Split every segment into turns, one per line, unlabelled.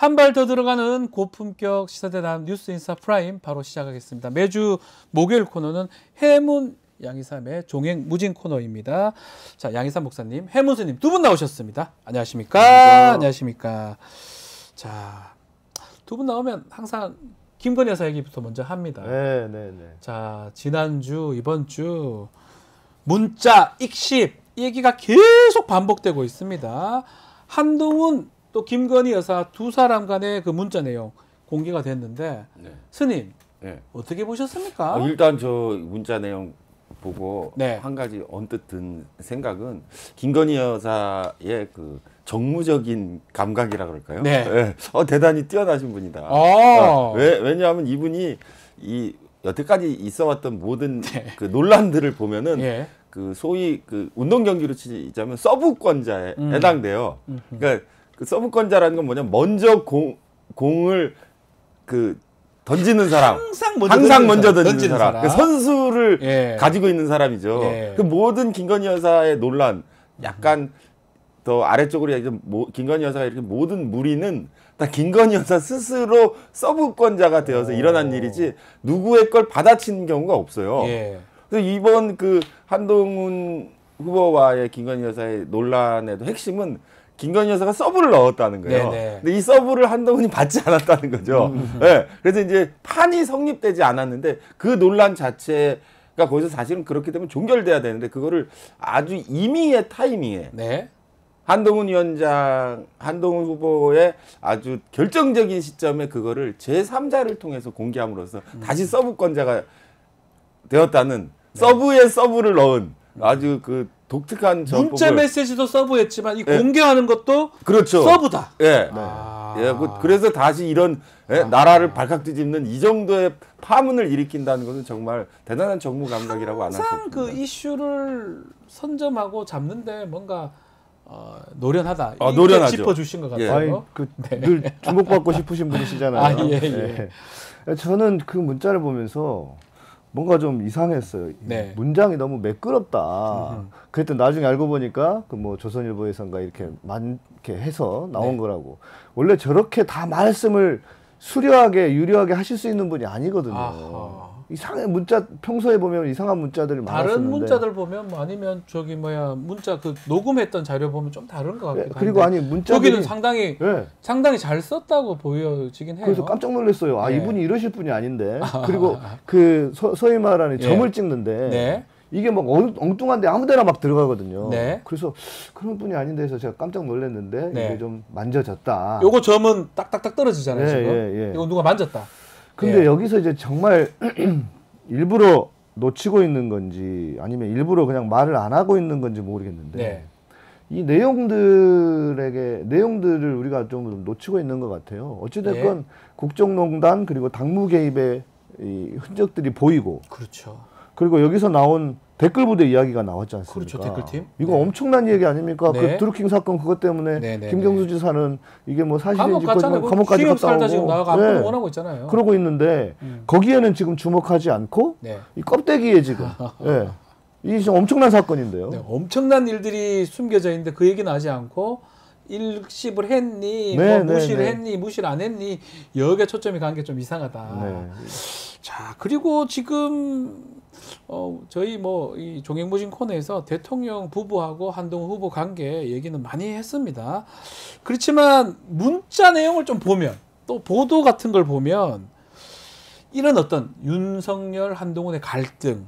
한 발 더 들어가는 고품격 시사대담 뉴스인사 프라임 바로 시작하겠습니다. 매주 목요일 코너는 해문 양희삼의 종횡무진 코너입니다. 자, 양희삼 목사님, 해문 스님 두 분 나오셨습니다. 안녕하십니까? 안녕하십니까? 자, 두 분 나오면 항상 김건희 여사 얘기부터 먼저 합니다.
네.
자, 지난주, 이번 주 문자, 익십 이 얘기가 계속 반복되고 있습니다. 한동훈 또 김건희 여사 두 사람 간의 그 문자 내용 공개가 됐는데 스님 어떻게 보셨습니까?
일단 저 문자 내용 보고
네.
한 가지 언뜻 든 생각은 김건희 여사의 그 정무적인 감각이라 그럴까요?
네.
대단히 뛰어나신 분이다. 왜냐하면 이분이 이 여태까지 있어왔던 모든 그 논란들을 보면은 그 소위 그 운동 경기로 치자면 서브권자에 해당돼요. 그러니까 그 서브권자라는 건 뭐냐면 먼저 공을 그 던지는 사람, 항상 먼저 던지는 사람. 그 선수를 가지고 있는 사람이죠. 그 모든 김건희 여사의 논란, 약간 더 아래쪽으로 얘기하면 김건희 여사가 이렇게 모든 무리는 다 김건희 여사 스스로 서브권자가 되어서 일어난 일이지 누구의 걸 받아치는 경우가 없어요. 그래서 이번 그 한동훈 후보와의 김건희 여사의 논란에도 핵심은 김건희 여사가 서브를 넣었다는 거예요. 근데 이 서브를 한동훈이 받지 않았다는 거죠. 그래서 이제 판이 성립되지 않았는데 그 논란 자체가 거기서 사실은 그렇게 되면 종결돼야 되는데 그거를 아주 임의의 타이밍에 한동훈 위원장, 한동훈 후보의 아주 결정적인 시점에 그거를 제3자를 통해서 공개함으로써 다시 서브권자가 되었다는 서브에 서브를 넣은 아주 그 독특한
문자 메시지도 서브였지만 이 공개하는 것도
그렇죠.
서브다.
그래서 다시 이런 나라를 발칵 뒤집는 이 정도의 파문을 일으킨다는 것은 정말 대단한 정무 감각이라고 안 할 수 없습니다.
항상 그 이슈를 선점하고 잡는데 뭔가 노련하다.
노련하죠.
짚어주신 것 같아요.
늘 주목받고 싶으신 분이시잖아요. 저는 그 문자를 보면서 뭔가 좀 이상했어요. 문장이 너무 매끄럽다. 그랬더니 나중에 알고 보니까 그 뭐 조선일보에선가 이렇게 많게 해서 나온 거라고. 원래 저렇게 다 말씀을 수려하게 유려하게 하실 수 있는 분이 아니거든요. 이상한 문자 평소에 보면 이상한 문자들이 많았었는데
다른 문자들 보면 뭐 아니면 저기 뭐야 문자 그 녹음했던 자료 보면 좀 다른 것 같기도 한데
그리고 아니 문자들이
저기는 상당히 잘 썼다고 보여지긴 해요.
그래서 깜짝 놀랐어요. 이분이 이러실 분이 아닌데. 그리고 그 소위 말하는 점을 찍는데 이게 막 엉뚱한데 아무데나 막 들어가거든요. 그래서 그런 분이 아닌데 해서 제가 깜짝 놀랐는데 이게 좀 만져졌다.
요거 점은 딱딱딱 떨어지잖아요. 지금. 이거 누가 만졌다.
근데 여기서 이제 정말 일부러 놓치고 있는 건지 아니면 일부러 그냥 말을 안 하고 있는 건지 모르겠는데 이 내용들을 우리가 좀 놓치고 있는 것 같아요. 어찌됐건 국정농단 그리고 당무 개입의 이 흔적들이 보이고 그리고 여기서 나온 댓글 부대 이야기가 나왔지 않습니까?
그렇죠, 댓글팀.
이거 엄청난 얘기 아닙니까? 그 드루킹 사건 그것 때문에 김경수 지사는 이게 뭐 사실인지 감옥까지 갔다 오고
지금 나가고 앞으로 원하고 있잖아요.
그러고 있는데 거기에는 지금 주목하지 않고 이 껍데기에 지금 이게 지금 엄청난 사건인데요.
엄청난 일들이 숨겨져 있는데 그 얘기는 하지 않고 일십을 했니, 무시를 했니, 무시를 안 했니 여기에 초점이 간 게 좀 이상하다. 자, 그리고 지금 저희 뭐 이 종횡무진 코너에서 대통령 부부하고 한동훈 후보 관계 얘기는 많이 했습니다. 그렇지만 문자 내용을 좀 보면 또 보도 같은 걸 보면 이런 어떤 윤석열 한동훈의 갈등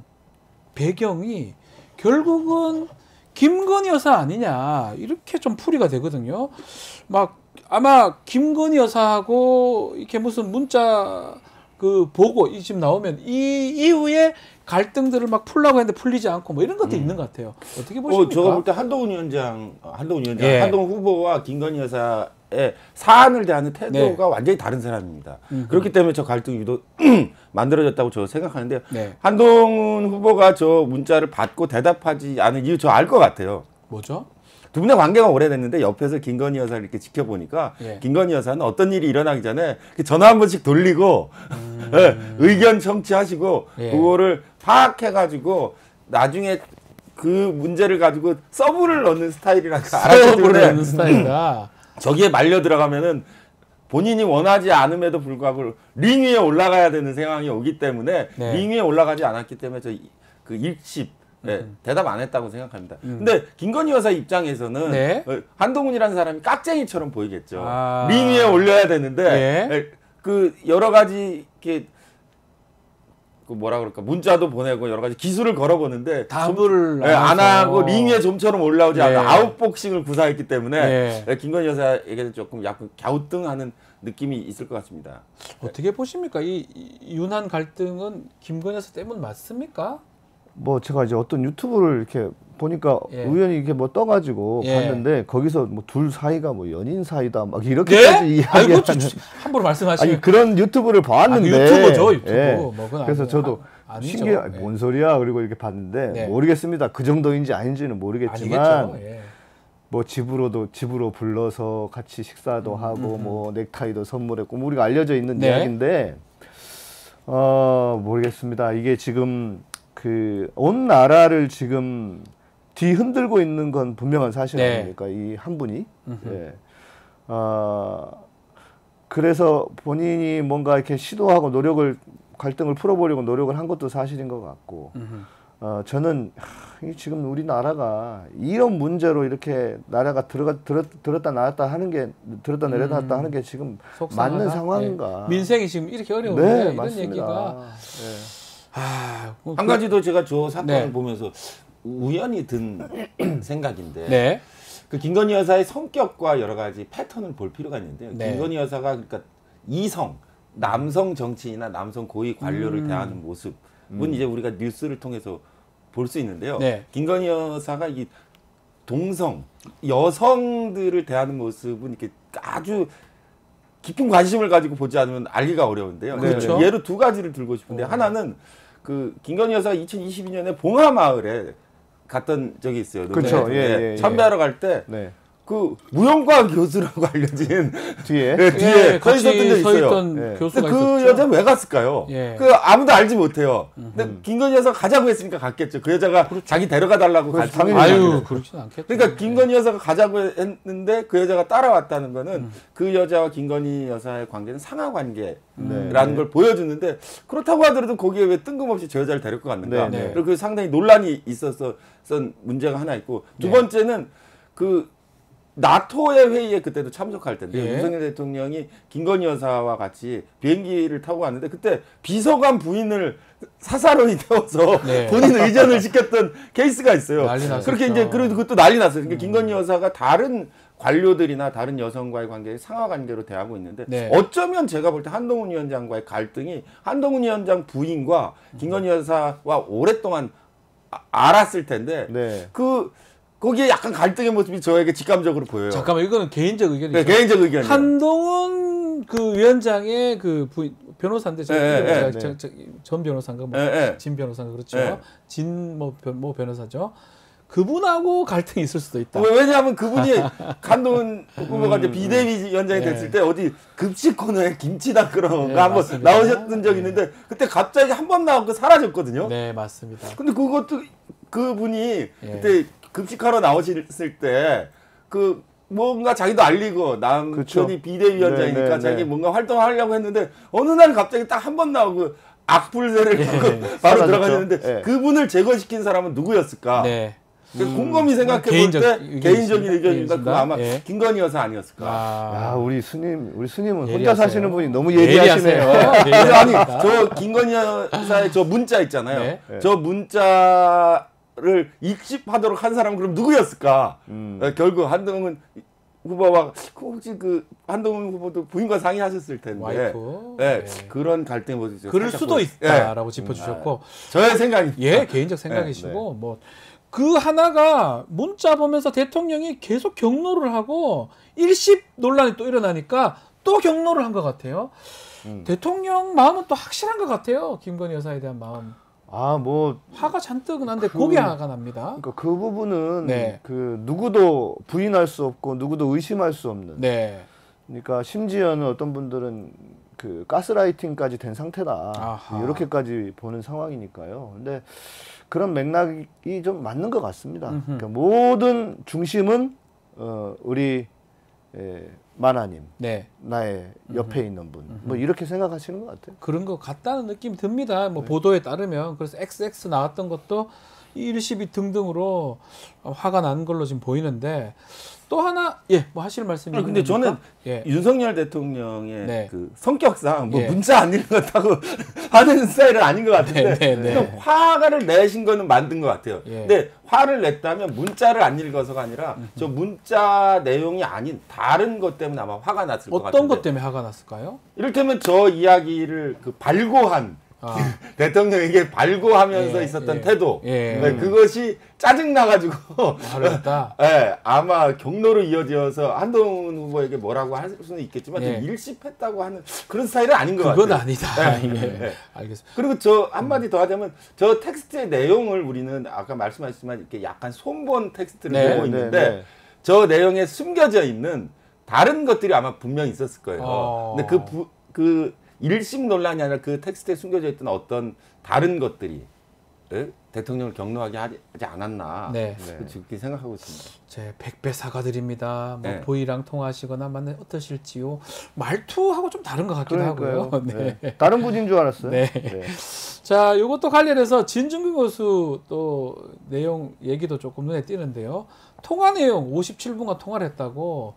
배경이 결국은 김건희 여사 아니냐 이렇게 좀 풀이가 되거든요. 막 아마 김건희 여사하고 이렇게 무슨 문자 그 보고 지금 나오면 이 이후에 갈등들을 막 풀라고 했는데 풀리지 않고 뭐 이런 것도 있는 것 같아요. 어떻게 보십니까?
제가 볼 때 한동훈 후보와 김건희 여사의 사안을 대하는 태도가 완전히 다른 사람입니다. 그렇기 때문에 저 갈등이 유독 만들어졌다고 저 생각하는데 한동훈 후보가 저 문자를 받고 대답하지 않은 이유 저 알 것 같아요.
뭐죠?
두 분의 관계가 오래됐는데 옆에서 김건희 여사를 이렇게 지켜보니까 김건희 여사는 어떤 일이 일어나기 전에 전화 한 번씩 돌리고 의견 청취하시고 그거를 파악해가지고 나중에 그 문제를 가지고 서브를 넣는 스타일이라서 알았기 때문에
스타일이다.
저기에 말려 들어가면은 본인이 원하지 않음에도 불구하고 링 위에 올라가야 되는 상황이 오기 때문에
네.
링 위에 올라가지 않았기 때문에 그 일십 대답 안 했다고 생각합니다. 근데 김건희 여사 입장에서는
네.
한동훈이라는 사람이 깍쟁이처럼 보이겠죠. 링 위에 올려야 되는데 그 여러 가지 이렇게 그 뭐라 그럴까 문자도 보내고 여러 가지 기술을 걸어보는데
답을
안 하고 링 위에 좀처럼 올라오지 않아 아웃복싱을 구사했기 때문에 김건희 여사에게는 조금 약간 갸우뚱하는 느낌이 있을 것 같습니다.
어떻게 보십니까? 이 윤한 갈등은 김건희 여사 때문 맞습니까?
뭐 제가 이제 어떤 유튜브를 이렇게 보니까 우연히 이렇게 뭐 떠가지고 봤는데 거기서 뭐 둘 사이가 뭐 연인 사이다 막 이렇게까지 이야기하는
함부로 말씀하시면
아니 그런 유튜브를 봤는데
유튜버죠 유튜브
예.
뭐
그래서 저도 신기해 뭔 소리야 그리고 이렇게 봤는데 모르겠습니다. 그 정도인지 아닌지는 모르겠지만 뭐 집으로 불러서 같이 식사도 하고 뭐 넥타이도 선물했고 뭐 우리가 알려져 있는 이야기인데 모르겠습니다. 이게 지금 그 온 나라를 지금 뒤흔들고 있는 건 분명한 사실 아닙니까? 이 한 분이. 그래서 본인이 뭔가 이렇게 시도하고 갈등을 풀어보려고 노력을 한 것도 사실인 것 같고, 저는 지금 우리나라가 이런 문제로 이렇게 나라가 들었다 나왔다 하는 게, 들었다 내렸다 하는 게 지금 속상하다? 맞는 상황인가?
민생이 지금 이렇게 어려운데
네,
이런
맞습니다.
얘기가.
한 가지 더 제가 저 사건을 보면서 우연히 든 생각인데 그 김건희 여사의 성격과 여러 가지 패턴을 볼 필요가 있는데요. 김건희 여사가 그러니까 남성 정치인이나 남성 고위 관료를 대하는 모습은 이제 우리가 뉴스를 통해서 볼 수 있는데요. 김건희 여사가 이 여성들을 대하는 모습은 이렇게 아주 깊은 관심을 가지고 보지 않으면 알기가 어려운데요.
그렇죠.
예로 두 가지를 들고 싶은데 하나는 그 김건희 여사가 2022년에 봉하마을에 갔던 적이 있어요.
그렇죠.
참배하러 갈 때 그 무용과 교수라고 알려진
뒤에
서 있었던 적이 있어요.
교수가
그
있었죠.
여자 왜 갔을까요? 그 아무도 알지 못해요. 근데 김건희 여사가 가자고 했으니까 갔겠죠. 그 여자가 자기 데려가 달라고 갔지.
그렇진 않겠죠.
그러니까 김건희 여사가 가자고 했는데 그 여자가 따라왔다는 거는 그 여자와 김건희 여사의 관계는 상하 관계라는 걸 보여주는데, 그렇다고 하더라도 거기에 왜 뜬금없이 저 여자를 데리고 갔는가? 그리고 그 상당히 논란이 있어서 문제가 하나 있고, 두 번째는 그 나토의 회의에 그때도 참석할 텐데 윤석열 대통령이 김건희 여사와 같이 비행기를 타고 왔는데 그때 비서관 부인을 사사로이 태워서 본인 의전을 시켰던 케이스가 있어요. 그렇게 이제 그래도 그것도 난리 났어요. 그러니까 김건희 여사가 다른 관료들이나 다른 여성과의 관계에 상하 관계로 대하고 있는데 어쩌면 제가 볼 때 한동훈 위원장과의 갈등이 한동훈 위원장 부인과 김건희 여사와 오랫동안 알았을 텐데 거기에 약간 갈등의 모습이 저에게 직감적으로 보여요.
잠깐만, 이거는 개인적 의견이죠.
네, 개인적 의견이에요.
한동훈 그 위원장의 그 변호사인데 전 변호사인가 진 변호사인가 그렇죠. 진 뭐 변호사죠. 그분하고 갈등이 있을 수도 있다.
왜냐하면 그분이 한동훈 후보가 이제 비대위원장이 됐을 때 어디 급식 코너에 김치 담그러가 한번 나오셨던 적이 있는데 그때 갑자기 한 번 나오고 사라졌거든요.
네, 맞습니다.
근데 그것도 그분이 그때 급식하러 나오셨을 때 그 뭔가 자기도 알리고 남편이 비대위원장이니까 자기 뭔가 활동을 하려고 했는데 어느 날 갑자기 딱 한 번 나오고 악불세를 바로 들어가셨는데 그분을 제거시킨 사람은 누구였을까? 곰곰이 생각해 볼 때 개인적인 의견입니다. 그거 아마 김건희 여사 아니었을까?
야, 우리 스님은 혼자 사시는 분이 너무 예리하시네요.
아니, 저 김건희 여사의 저 문자 있잖아요. 저 문자를 익십하도록 한 사람은 그럼 누구였을까? 결국 한동훈 후보와 혹시 그 한동훈 후보도 부인과 상의하셨을 텐데
와이프.
그런 갈등의 모습이
그럴 수도 있다라고 짚어주셨고
저의 생각이
개인적 생각이시고 뭐. 그 하나가 문자 보면서 대통령이 계속 경로를 하고 일십 논란이 또 일어나니까 또 경로를 한 것 같아요. 대통령 마음은 또 확실한 것 같아요. 김건희 여사에 대한 마음.
뭐
화가 잔뜩 난데 그게 화가 납니다.
그러니까 그 부분은 그 누구도 부인할 수 없고 누구도 의심할 수 없는. 그러니까 심지어는 어떤 분들은 그 가스라이팅까지 된 상태다. 이렇게까지 보는 상황이니까요. 근데 그런 맥락이 좀 맞는 것 같습니다. 그러니까 모든 중심은 우리 만화님,
네.
나의 옆에 있는 분, 뭐 이렇게 생각하시는 것 같아요.
그런 것 같다는 느낌이 듭니다. 뭐 보도에 따르면 그래서 XX 나왔던 것도 일시비 등등으로 화가 난 걸로 지금 보이는데 또 하나 뭐 하실 말씀이 있습니까?
근데 저는 윤석열 대통령의 그 성격상 뭐 문자 안 읽었다고 하는 스타일은 아닌 것 같은데 화를 내신 거는 만든 것 같아요. 근데 화를 냈다면 문자를 안 읽어서가 아니라 저 문자 내용이 아닌 다른 것 때문에 아마 화가 났을 것 같은데
어떤 것 때문에 화가 났을까요?
이를테면 저 이야기를 그 발고한 대통령에게 발고하면서 있었던 태도 그것이 짜증나가지고 아마 경로로 이어져서 한동훈 후보에게 뭐라고 할 수는 있겠지만 좀 일십했다고 하는 그런 스타일은 아닌 것 같아요.
그건 아니다. 알겠습니다.
그리고 저 한마디 더 하자면 저 텍스트의 내용을 우리는 아까 말씀하셨지만 이렇게 약간 손본 텍스트를 보고 있는데 저 내용에 숨겨져 있는 다른 것들이 아마 분명히 있었을 거예요. 근데 그 일심 논란이 아니라 그 텍스트에 숨겨져 있던 어떤 다른 것들이 대통령을 격노하게 하지 않았나 그렇게 생각하고 있습니다.
제 100배 사과드립니다. 뭐 보이랑 통화하시거나 만나 어떠실지요? 말투하고 좀 다른 것 같기도 하고요.
다른 분인 줄 알았어요.
자, 이것도 관련해서 진중근 교수 또 내용 얘기도 조금 눈에 띄는데요. 통화 내용 57분간 통화를 했다고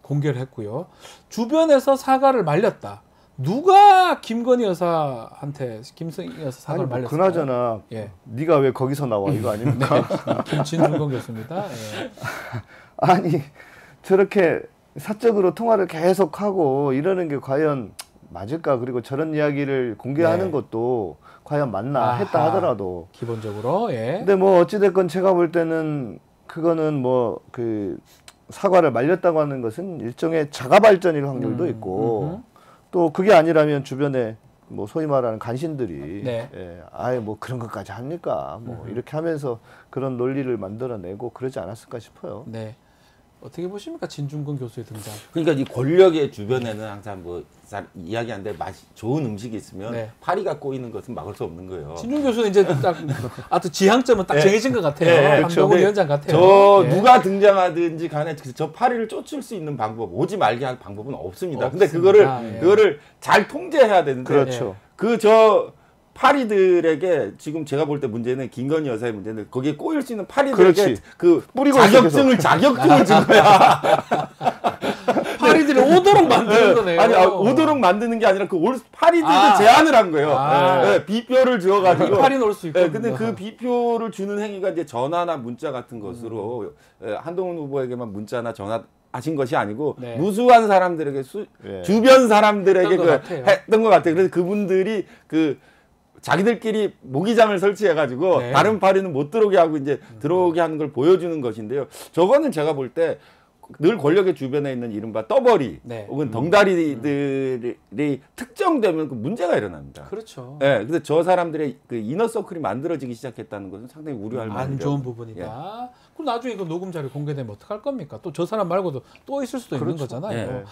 공개를 했고요. 주변에서 사과를 말렸다. 누가 김건희 여사한테 김승희 여사 사과를 말렸어요?
그나저나 네가 왜 거기서 나와 이거 아닙니까?
김진중근 교수입니다.
아니 저렇게 사적으로 통화를 계속하고 이러는 게 과연 맞을까? 그리고 저런 이야기를 공개하는 것도 과연 맞나 했다 하더라도
기본적으로
근데 뭐 어찌됐건 제가 볼 때는 그거는 뭐 그 사과를 말렸다고 하는 것은 일종의 자가 발전일 확률도 있고 또 그게 아니라면 주변에 뭐 소위 말하는 간신들이 아예 뭐 그런 것까지 합니까? 뭐 이렇게 하면서 그런 논리를 만들어내고 그러지 않았을까 싶어요.
네. 어떻게 보십니까? 진중근 교수의 등장.
그러니까 이 권력의 주변에는 항상 뭐 이야기하는데 맛이 좋은 음식이 있으면 파리가 꼬이는 것은 막을 수 없는 거예요.
진중근 교수는 이제 딱 아주 지향점은 딱 정해진 것 같아요. 한동훈 위원장 같아요.
누가 등장하든지 간에 저 파리를 쫓을 수 있는 방법, 오지 말게 할 방법은 없습니다. 근데 그거를 잘 통제해야 되는데 저 파리들에게 지금 제가 볼 때 문제는 김건희 여사의 문제는 거기에 꼬일 수 있는 파리들에게 그 자격증을 준 거야.
파리들이 오도록 만드는 거네요.
아니 오도록 만드는 게 아니라 그 파리들도 제안을 한 거예요. 비표를 주어가지고
파리 넣을 수 있고.
근데 그 비표를 주는 행위가 이제 전화나 문자 같은 것으로 한동훈 후보에게만 문자나 전화 하신 것이 아니고 무수한 사람들에게 주변 사람들에게 했던 것 같아요. 그래서 그분들이 자기들끼리 모기장을 설치해가지고 다른 파리는 못 들어오게 하고 이제 들어오게 하는 걸 보여주는 것인데요. 저거는 제가 볼 때 늘 권력의 주변에 있는 이른바 떠벌이 혹은 덩다리들이 특정되면 그 문제가 일어납니다.
그렇죠.
근데 저 사람들의 그 이너서클이 만들어지기 시작했다는 것은 상당히 우려할 만한
안 좋은 부분이다. 그럼 나중에 그 녹음 자료 공개되면 어떡할 겁니까? 또 저 사람 말고도 또 있을 수도 있는 거잖아요.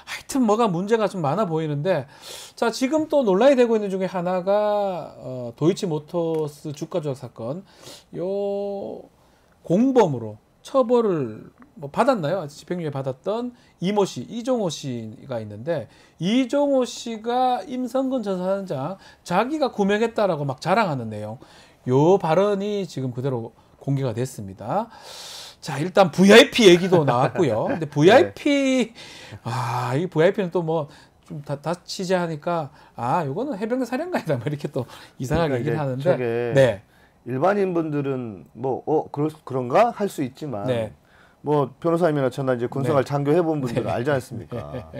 하여튼 뭐가 문제가 좀 많아 보이는데 자 지금 또 논란이 되고 있는 중에 하나가 도이치모터스 주가 조작 사건 요 공범으로 처벌을 뭐 받았나요? 집행유예 받았던 이모 씨, 이종호 씨가 있는데 이종호 씨가 임성근 전 사장장 자기가 구명했다라고 막 자랑하는 내용 요 발언이 지금 그대로 공개가 됐습니다. 자 일단 VIP 얘기도 나왔고요. 근데 VIP 이 VIP는 또 뭐 좀 다 취재하니까 요거는 해병대 사령관이다 뭐 이렇게 또 이상하게 얘기를 하는데
일반인 분들은 뭐 그런가 할 수 있지만 뭐 변호사님이나 저나 이제 군생활 장교해본 분들은 알지 않습니까?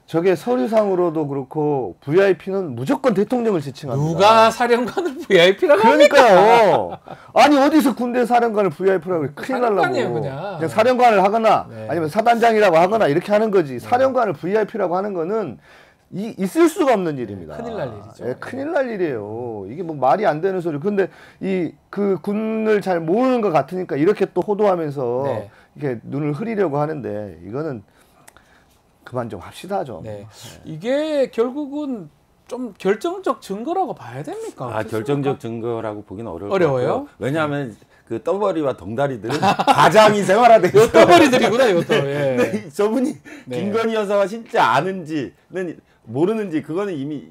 저게 서류상으로도 그렇고 VIP는 무조건 대통령을 지칭합니다.
누가 사령관을 VIP라고
그러니까요. 아니 어디서 군대 사령관을 VIP라고 그래. 큰일 날라고. 그냥 사령관을 하거나 아니면 사단장이라고 하거나 이렇게 하는 거지. 사령관을 VIP라고 하는 거는 있을 수가 없는 일입니다.
큰일 날 일이죠.
큰일 날 일이에요. 이게 뭐 말이 안 되는 소리. 근데 그 군을 잘 모르는 것 같으니까 이렇게 또 호도하면서 이렇게 눈을 흐리려고 하는데 이거는 그만 좀 합시다 좀.
이게 결국은 좀 결정적 증거라고 봐야 됩니까? 어떻습니까?
결정적 증거라고 보기는
어려워요?
왜냐하면 그 떠벌이와 덩다리들은 가장이 생활화돼 있어요.
떠벌이들이구나 이것도. 예.
근데 저분이 김건희 여사가 진짜 아는지는 모르는지 그거는 이미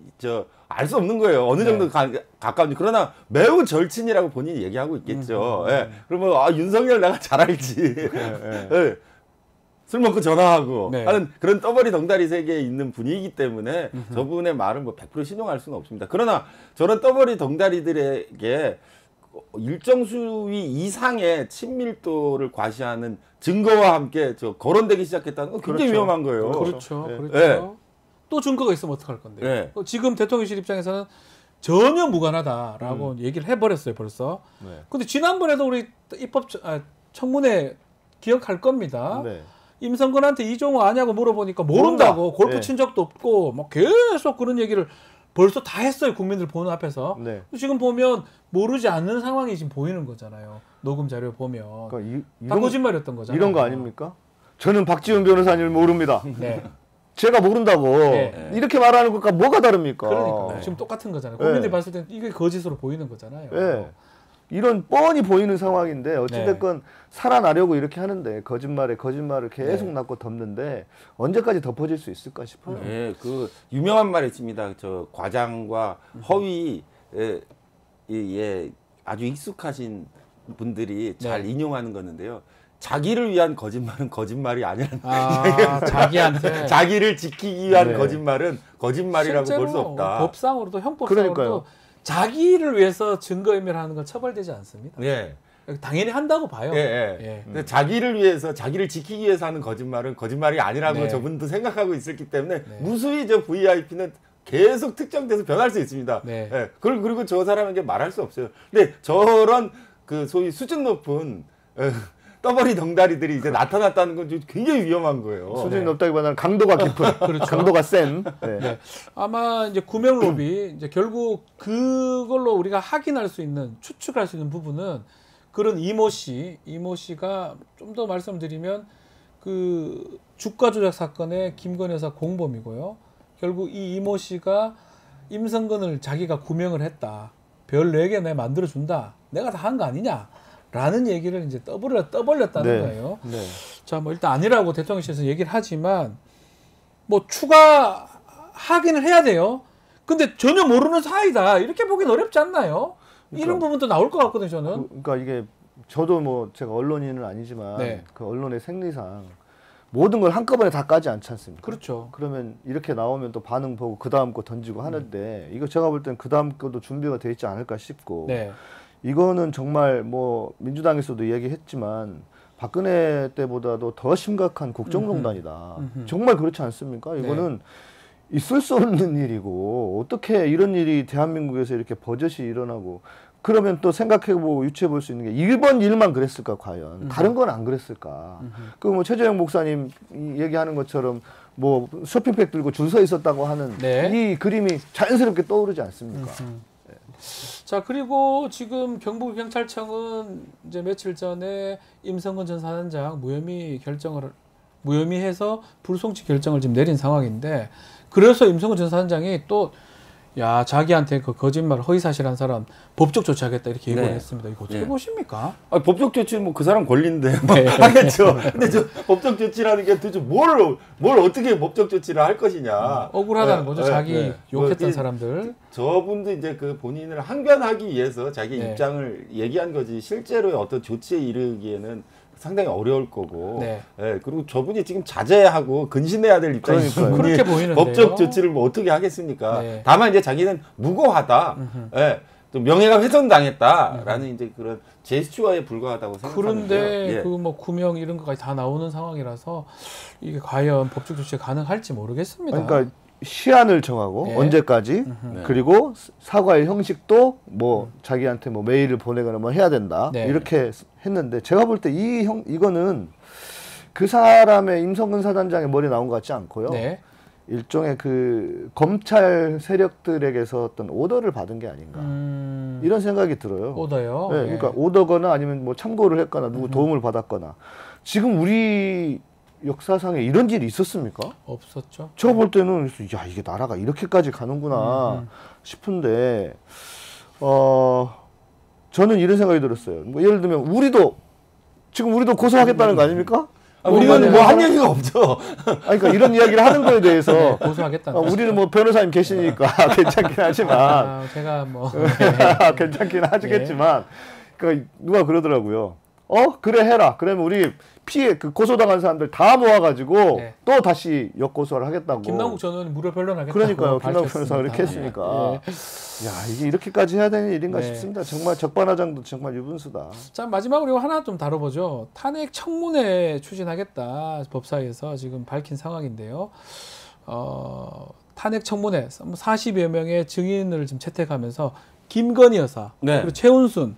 알 수 없는 거예요. 어느 정도 가까운지. 그러나 매우 절친이라고 본인이 얘기하고 있겠죠. 예. 그러면 윤석열 내가 잘 알지. 예. 술 먹고 전화하고 하는 그런 떠벌이 덩다리 세계에 있는 분이기 때문에 저분의 말은 뭐 100% 신용할 수는 없습니다. 그러나 저런 떠벌이 덩다리들에게 일정 수위 이상의 친밀도를 과시하는 증거와 함께 거론되기 시작했다는 건 굉장히 위험한 거예요.
그렇죠. 그렇죠. 또 증거가 있으면 어떡할 건데. 지금 대통령실 입장에서는 전혀 무관하다라고 얘기를 해버렸어요, 벌써. 근데 지난번에도 우리 청문회 기억할 겁니다. 임성근한테 이종호 아냐고 물어보니까 모른다고 골프 친 적도 없고 막 계속 그런 얘기를 벌써 다 했어요. 국민들 보는 앞에서. 지금 보면 모르지 않는 상황이 지금 보이는 거잖아요. 녹음 자료 보면. 그러니까 다 거짓말이었던 거잖아요.
이런 거 아닙니까? 저는 박지훈 변호사님을 모릅니다. 제가 모른다고 이렇게 말하는 것과 뭐가 다릅니까?
그러니까 지금 똑같은 거잖아요. 국민들이 봤을 때 이게 거짓으로 보이는 거잖아요.
이런 뻔히 보이는 상황인데 어찌됐건 살아나려고 이렇게 하는데 거짓말을 계속 낳고 덮는데 언제까지 덮어질 수 있을까 싶어요.
그 유명한 말이 있습니다. 과장과 허위에 아주 익숙하신 분들이 잘 인용하는 거는데요. 자기를 위한 거짓말은 거짓말이 아니라는
자기한테
자기를 지키기 위한 거짓말은 거짓말이라고 볼 수 없다.
법상으로도 형법상으로도 자기를 위해서 증거인멸하는 건 처벌되지 않습니다. 당연히 한다고 봐요.
근데 자기를 위해서 자기를 지키기 위해서 하는 거짓말은 거짓말이 아니라고 저분도 생각하고 있었기 때문에 무수히 VIP는 계속 특정돼서 변할 수 있습니다. 그리고 저 사람에게 말할 수 없어요. 근데 저런 그 소위 수준 높은 떠벌이 덩다리들이 이제 나타났다는 건 굉장히 위험한 거예요.
수준이 높다기보다는 강도가 깊은, 강도가 센.
아마 이제 구명 로비 이제 결국 그걸로 우리가 확인할 수 있는 추측할 수 있는 부분은 그런 이모 씨가 좀 더 말씀드리면 그 주가 조작 사건의 김건희 여사 공범이고요. 결국 이 이모 씨가 임성근을 자기가 구명을 했다. 별 4개 내가 만들어준다. 내가 다 한 거 아니냐. 라는 얘기를 이제 떠벌렸다는 거예요. 자, 뭐 일단 아니라고 대통령실에서 얘기를 하지만 뭐 추가 확인을 해야 돼요. 근데 전혀 모르는 사이다. 이렇게 보기는 어렵지 않나요? 이런 부분도 나올 것 같거든요, 저는.
그러니까 이게 저도 뭐 제가 언론인은 아니지만 그 언론의 생리상 모든 걸 한꺼번에 다 까지 않지 않습니까?
그렇죠.
그러면 이렇게 나오면 또 반응 보고 그 다음 거 던지고 하는데 이거 제가 볼 땐 그 다음 거도 준비가 돼 있지 않을까 싶고 이거는 정말 뭐 민주당에서도 얘기했지만 박근혜 때보다도 더 심각한 국정농단이다. 정말 그렇지 않습니까? 이거는 있을 수 없는 일이고 어떻게 이런 일이 대한민국에서 이렇게 버젓이 일어나고 그러면 또 생각해보고 유추해볼 수 있는 게 이번 일만 그랬을까 과연 다른 건 안 그랬을까? 그 뭐 최재형 목사님 얘기하는 것처럼 뭐 쇼핑백 들고 줄 서 있었다고 하는 이 그림이 자연스럽게 떠오르지 않습니까?
자, 그리고 지금 경북경찰청은 이제 며칠 전에 임성근 전 사단장 무혐의해서 불송치 결정을 지금 내린 상황인데 그래서 임성근 전 사단장이 또 자기한테 그 거짓말 허위사실한 사람 법적 조치하겠다 이렇게 예고를 했습니다. 이거 어떻게 보십니까?
법적 조치는 뭐 그 사람 권리인데 하겠죠. 근데 저 법적 조치라는 게 도대체 뭘 어떻게 법적 조치를 할 것이냐.
억울하다는 거죠. 자기 욕했던 사람들.
저분도 이제 그 본인을 항변하기 위해서 자기 입장을 얘기한 거지 실제로의 어떤 조치에 이르기에는 상당히 어려울 거고, 그리고 저분이 지금 자제하고 근신해야 될 입장이니까
그렇게 보이는데요.
법적 조치를 뭐 어떻게 하겠습니까? 다만 이제 자기는 무고하다, 또 명예가 훼손당했다라는 이제 그런 제스처에 불과하다고 생각하는데,
그런데 그 뭐 구명 이런 것까지 다 나오는 상황이라서 이게 과연 법적 조치가 가능할지 모르겠습니다.
그러니까 시한을 정하고 언제까지 그리고 사과의 형식도 뭐 자기한테 뭐 메일을 보내거나 뭐 해야 된다 이렇게 했는데 제가 볼 때 이거는 그 사람의 임성근 사단장의 머리에 나온 것 같지 않고요. 일종의 그 검찰 세력들에게서 어떤 오더를 받은 게 아닌가 이런 생각이 들어요.
오더요?
그러니까 오더거나 아니면 뭐 참고를 했거나 누구 도움을 받았거나 지금 우리 역사상에 이런 일이 있었습니까?
없었죠.
제가 볼 때는 야 이게 나라가 이렇게까지 가는구나 싶은데 저는 이런 생각이 들었어요. 뭐 예를 들면 우리도 고소하겠다는 거 아닙니까?
우리는 뭐 한 얘기가 없죠.
그러니까 이런 이야기를 하는 거에 대해서
네, 고소하겠다.
우리는 뭐 변호사님 계시니까 괜찮긴 하지만
제가 뭐
괜찮긴 하시겠지만 그러니까 누가 그러더라고요. 그래 해라. 그러면 우리 그 고소당한 사람들 다 모아가지고 네. 또 다시 역고소를 하겠다고.
김남국 전 무료 변론하겠다고.
그러니까요. 김남국 변호사가 그렇게 했으니까. 네. 야 이게 이렇게까지 해야 되는 일인가 네. 싶습니다. 정말 적반하장도 정말 유분수다.
자 마지막으로 하나 좀 다뤄보죠. 탄핵 청문회 추진하겠다 법사위에서 지금 밝힌 상황인데요. 탄핵 청문회 40여 명의 증인을 지금 채택하면서 김건희 여사 네. 그리고 최은순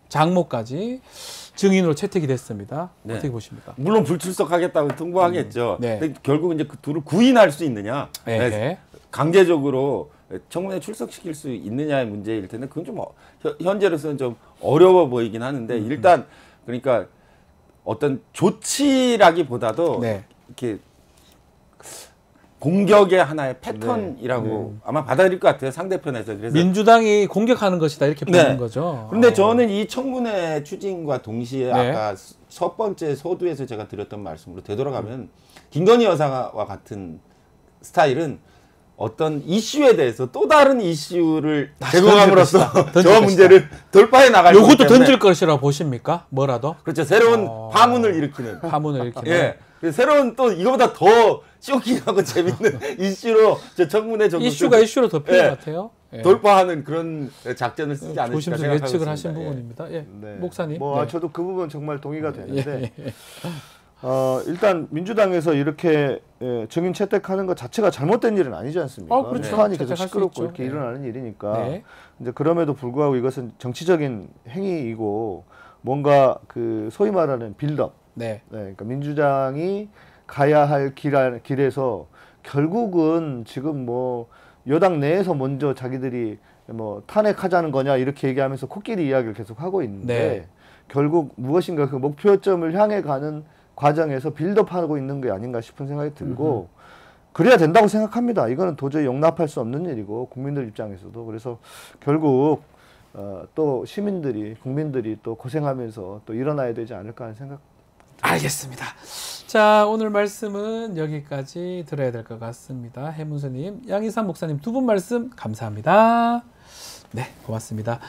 장모까지 증인으로 채택이 됐습니다. 네. 어떻게 보십니까?
물론 불출석하겠다고 통보하겠죠. 네. 근데 결국 이제 그 둘을 구인할 수 있느냐, 네. 강제적으로 청문회 출석시킬 수 있느냐의 문제일 텐데 그건 좀 현재로서는 좀 어려워 보이긴 하는데 일단 그러니까 어떤 조치라기보다도 네. 이렇게 공격의 하나의 패턴이라고 아마 받아들일 것 같아요. 상대편에서. 그래서
민주당이 공격하는 것이다 이렇게 보는 거죠.
그런데 저는 이 청문회 추진과 동시에 아까 첫 번째 서두에서 제가 드렸던 말씀으로 되돌아가면 김건희 여사와 같은 스타일은 어떤 이슈에 대해서 또 다른 이슈를 제공함으로써 저 문제를 돌파해 나갈 거기 때문에
요것도 던질 것이라고 보십니까? 뭐라도?
그렇죠. 새로운 파문을 일으키는. 예. 새로운 또 이거보다 더 쇼킹하고 재밌는 이슈로 저 청문회 정도
이슈가 이슈로 더 필요한 것 같아요.
예. 돌파하는 그런 작전을 쓰지 않을까
조심스레 예측을 하신 부분입니다. 예. 네. 목사님.
저도 그 부분 정말 동의가 되는데 일단 민주당에서 이렇게 증인 채택하는 것 자체가 잘못된 일은 아니지 않습니까?
그렇죠.
사안이 계속 시끄럽고 이렇게 일어나는 일이니까. 이제 그럼에도 불구하고 이것은 정치적인 행위이고 뭔가 그 소위 말하는 빌드업. 그러니까 민주당이 가야 할 길에서 결국은 지금 뭐 여당 내에서 먼저 자기들이 뭐 탄핵하자는 거냐 이렇게 얘기하면서 코끼리 이야기를 계속 하고 있는데 결국 무엇인가 그 목표점을 향해 가는 과정에서 빌드업하고 있는 게 아닌가 싶은 생각이 들고 그래야 된다고 생각합니다. 이거는 도저히 용납할 수 없는 일이고 국민들 입장에서도 그래서 결국 또 시민들이 국민들이 또 고생하면서 또 일어나야 되지 않을까 하는 생각.
알겠습니다. 자 오늘 말씀은 여기까지 들어야 될 것 같습니다. 해문수님, 양희삼 목사님 두 분 말씀 감사합니다. 네 고맙습니다.